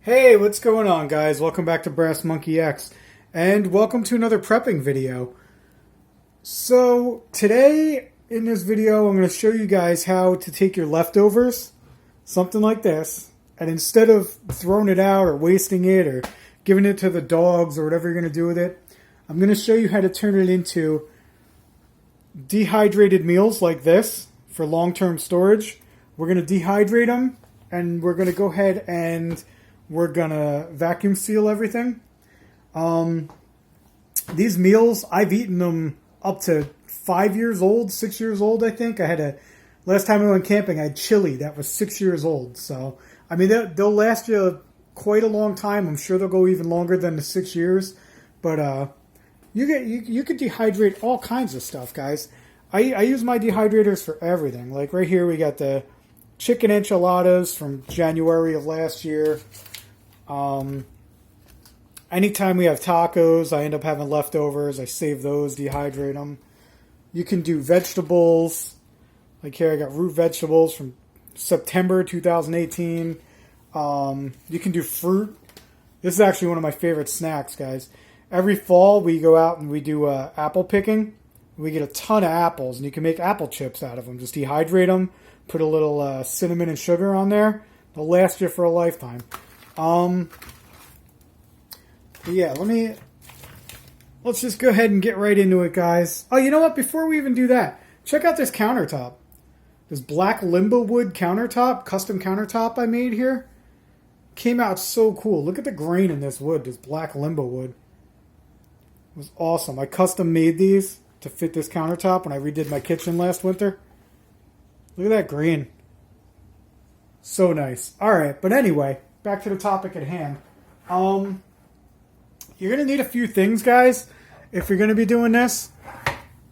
Hey, what's going on, guys? Welcome back to Brass Monkey X, and welcome to another prepping video. So, today in this video, I'm going to show you guys how to take your leftovers, something like this, and instead of throwing it out or wasting it or giving it to the dogs or whatever you're going to do with it, I'm going to show you how to turn it into dehydrated meals like this for long-term storage. We're going to dehydrate them, and we're going to go ahead and we're going to vacuum seal everything. These meals, I've eaten them up to 5 years old, 6 years old, I think. Last time I went camping, I had chili that was 6 years old. So, I mean, they'll last you quite a long time. I'm sure they'll go even longer than the 6 years. But you could dehydrate all kinds of stuff, guys. I use my dehydrators for everything. Like right here, we got the chicken enchiladas from January of last year. Anytime we have tacos, I end up having leftovers. I save those, dehydrate them. You can do vegetables. Like here, I got root vegetables from September 2018. You can do fruit. This is actually one of my favorite snacks, guys. Every fall, we go out and we do apple picking. We get a ton of apples, and you can make apple chips out of them. Just dehydrate them, put a little cinnamon and sugar on there. They'll last you for a lifetime. Yeah, let's just go ahead and get right into it, guys. Oh, you know what? Before we even do that, check out this countertop. This black limbo wood countertop, custom countertop I made here. Came out so cool. Look at the grain in this wood, this black limbo wood. It was awesome. I custom made these to fit this countertop when I redid my kitchen last winter. Look at that grain. So nice. Alright, but anyway, back to the topic at hand. You're going to need a few things, guys, if you're going to be doing this.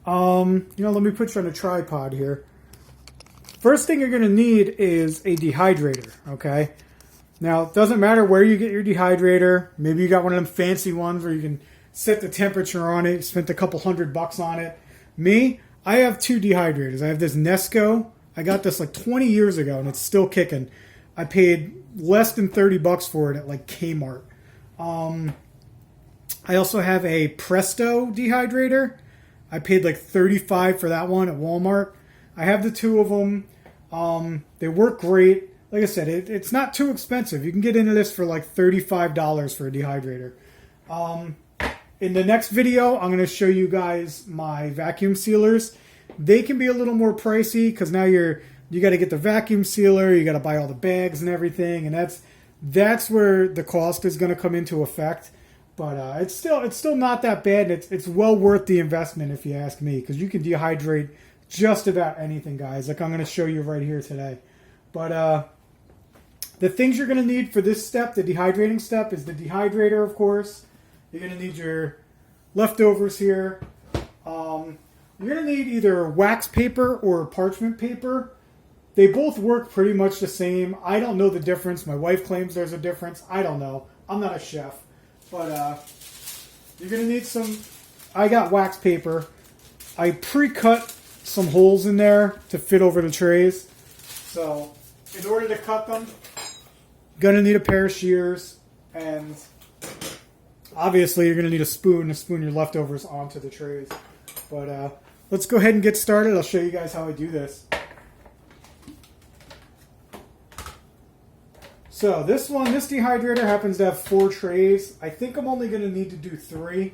Let me put you on a tripod here. First thing you're going to need is a dehydrator, okay? Now, it doesn't matter where you get your dehydrator. Maybe you got one of them fancy ones where you can set the temperature on it. You spent a couple $100 on it. Me, I have two dehydrators. I have this Nesco. I got this like 20 years ago, and it's still kicking. I paid less than $30 for it at like Kmart. I also have a Presto dehydrator. I paid like $35 for that one at Walmart. I have the two of them. They work great. Like I said, it's not too expensive. You can get into this for like $35 for a dehydrator. In the next video, I'm going to show you guys my vacuum sealers. They can be a little more pricey because now you got to get the vacuum sealer, you got to buy all the bags and everything, and that's where the cost is going to come into effect. But it's still not that bad. It's well worth the investment if you ask me, because you can dehydrate just about anything, guys. Like I'm going to show you right here today. But the things you're going to need for this step, the dehydrating step, is the dehydrator, of course. You're going to need your leftovers here. You're going to need either wax paper or parchment paper. They both work pretty much the same. I don't know the difference. My wife claims there's a difference. I don't know. I'm not a chef. But you're going to need some... I got wax paper. I pre-cut some holes in there to fit over the trays. So, in order to cut them, going to need a pair of shears. And obviously, you're going to need a spoon to spoon your leftovers onto the trays. But let's go ahead and get started. I'll show you guys how I do this. So this dehydrator happens to have 4 trays. I think I'm only going to need to do 3.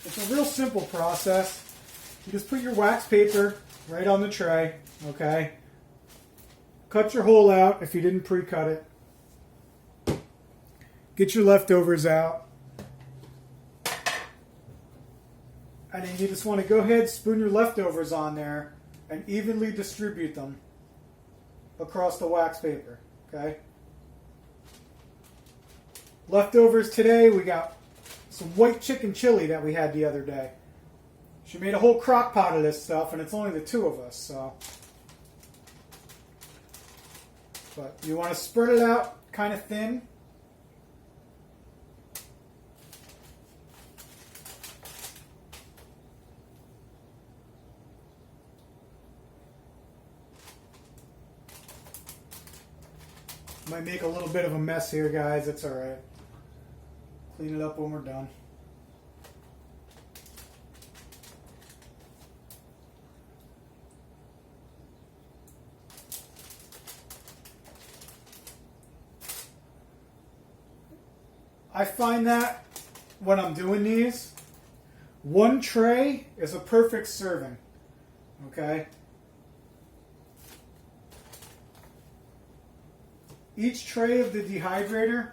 It's a real simple process. You just put your wax paper right on the tray, okay? Cut your hole out if you didn't pre-cut it. Get your leftovers out. And then you just want to go ahead, spoon your leftovers on there, and evenly distribute them across the wax paper, okay? Leftovers today, we got some white chicken chili that we had the other day. She made a whole crock pot of this stuff, and it's only the 2 of us, so. But you want to spread it out kind of thin. Might make a little bit of a mess here, guys. It's alright. Clean it up when we're done. I find that when I'm doing these, one tray is a perfect serving. Okay? Each tray of the dehydrator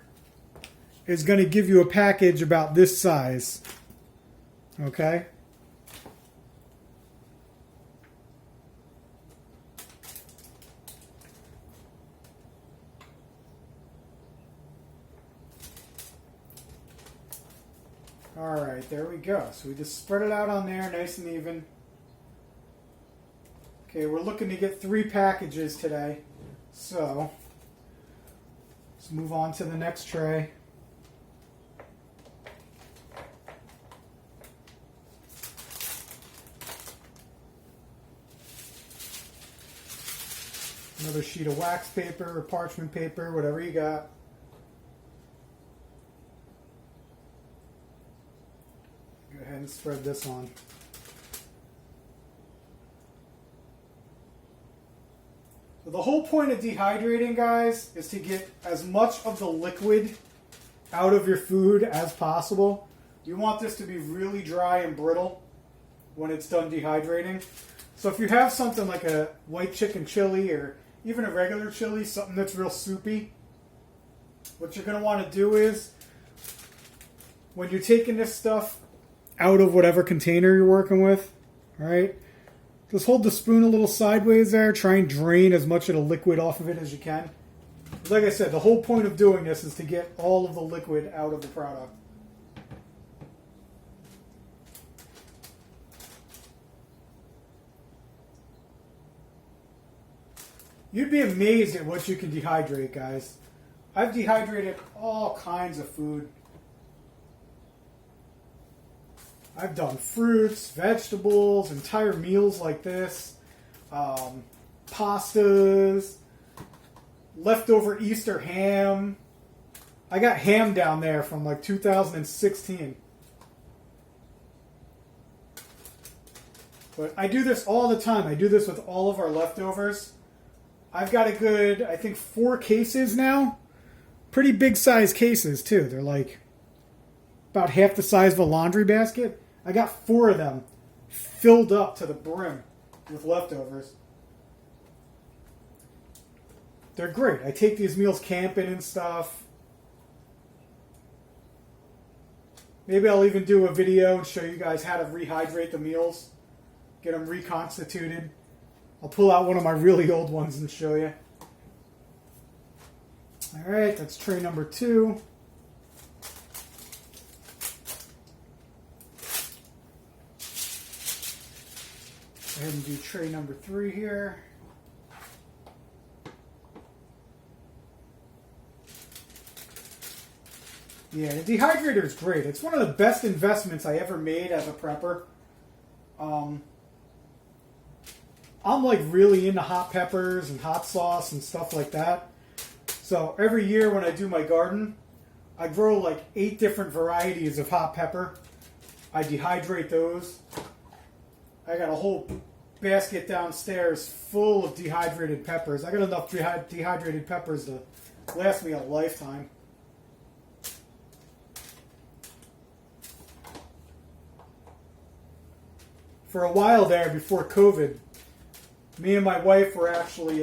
is going to give you a package about this size. Okay? Alright, there we go. So we just spread it out on there, nice and even. Okay, we're looking to get 3 packages today. So, let's move on to the next tray. Another sheet of wax paper or parchment paper, whatever you got. Go ahead and spread this on. So the whole point of dehydrating, guys, is to get as much of the liquid out of your food as possible. You want this to be really dry and brittle when it's done dehydrating. So if you have something like a white chicken chili or even a regular chili, something that's real soupy, what you're going to want to do is, when you're taking this stuff out of whatever container you're working with, right? Just hold the spoon a little sideways there. Try and drain as much of the liquid off of it as you can. Like I said, the whole point of doing this is to get all of the liquid out of the product. You'd be amazed at what you can dehydrate, guys. I've dehydrated all kinds of food. I've done fruits, vegetables, entire meals like this, pastas, leftover Easter ham. I got ham down there from like 2016. But I do this all the time. I do this with all of our leftovers. I've got a good, I think, 4 cases now. Pretty big size cases, too. They're like about half the size of a laundry basket. I got 4 of them filled up to the brim with leftovers. They're great. I take these meals camping and stuff. Maybe I'll even do a video and show you guys how to rehydrate the meals. Get them reconstituted. I'll pull out one of my really old ones and show you. Alright, that's tray number 2. Go ahead and do tray number 3 here. Yeah, the dehydrator is great. It's one of the best investments I ever made as a prepper. I'm like really into hot peppers and hot sauce and stuff like that. So every year when I do my garden, I grow like 8 different varieties of hot pepper. I dehydrate those. I got a whole basket downstairs full of dehydrated peppers. I got enough dehydrated peppers to last me a lifetime. For a while there, before COVID, me and my wife were actually,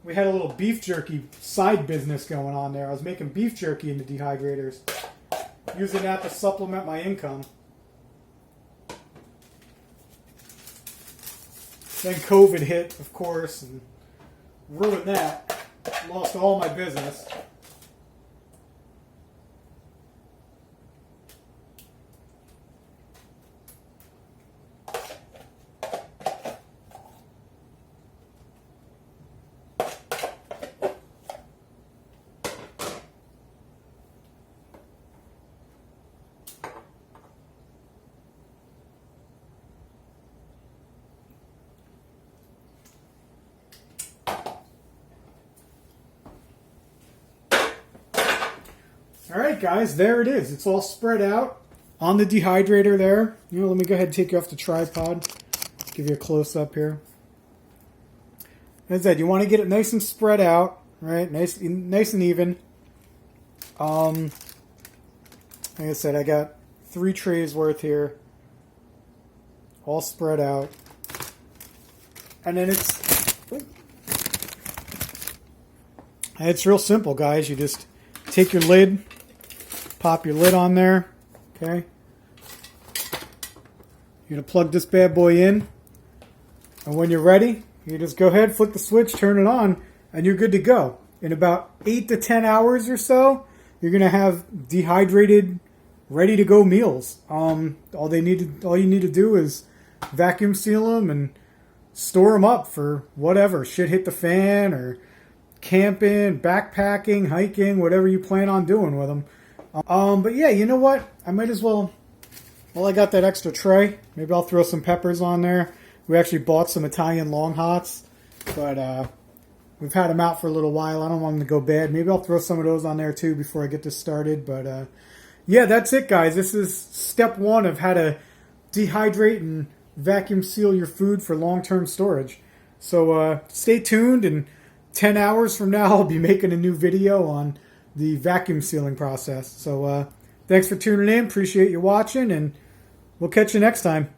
we had a little beef jerky side business going on there. I was making beef jerky in the dehydrators, using that to supplement my income. Then COVID hit, of course, and ruined that. Lost all my business. All right, guys, there it is. It's all spread out on the dehydrator there. You know, let me go ahead and take you off the tripod. Give you a close-up here. As I said, you want to get it nice and spread out, right? Nice and even. Like I said, I got 3 trays worth here, all spread out. And then it's real simple, guys. You just take your lid, pop your lid on there, okay? You're going to plug this bad boy in, and when you're ready, you just go ahead, flick the switch, turn it on, and you're good to go. In about 8 to 10 hours or so, you're going to have dehydrated, ready-to-go meals. All you need to do is vacuum seal them and store them up for whatever. Shit hit the fan, or camping, backpacking, hiking, whatever you plan on doing with them. But yeah, you know what? I might as well, I got that extra tray. Maybe I'll throw some peppers on there. We actually bought some Italian long hots, but we've had them out for a little while. I don't want them to go bad. Maybe I'll throw some of those on there too before I get this started. But yeah, that's it, guys. This is step 1 of how to dehydrate and vacuum seal your food for long-term storage. So stay tuned, and 10 hours from now I'll be making a new video on the vacuum sealing process. So thanks for tuning in. Appreciate you watching, and we'll catch you next time.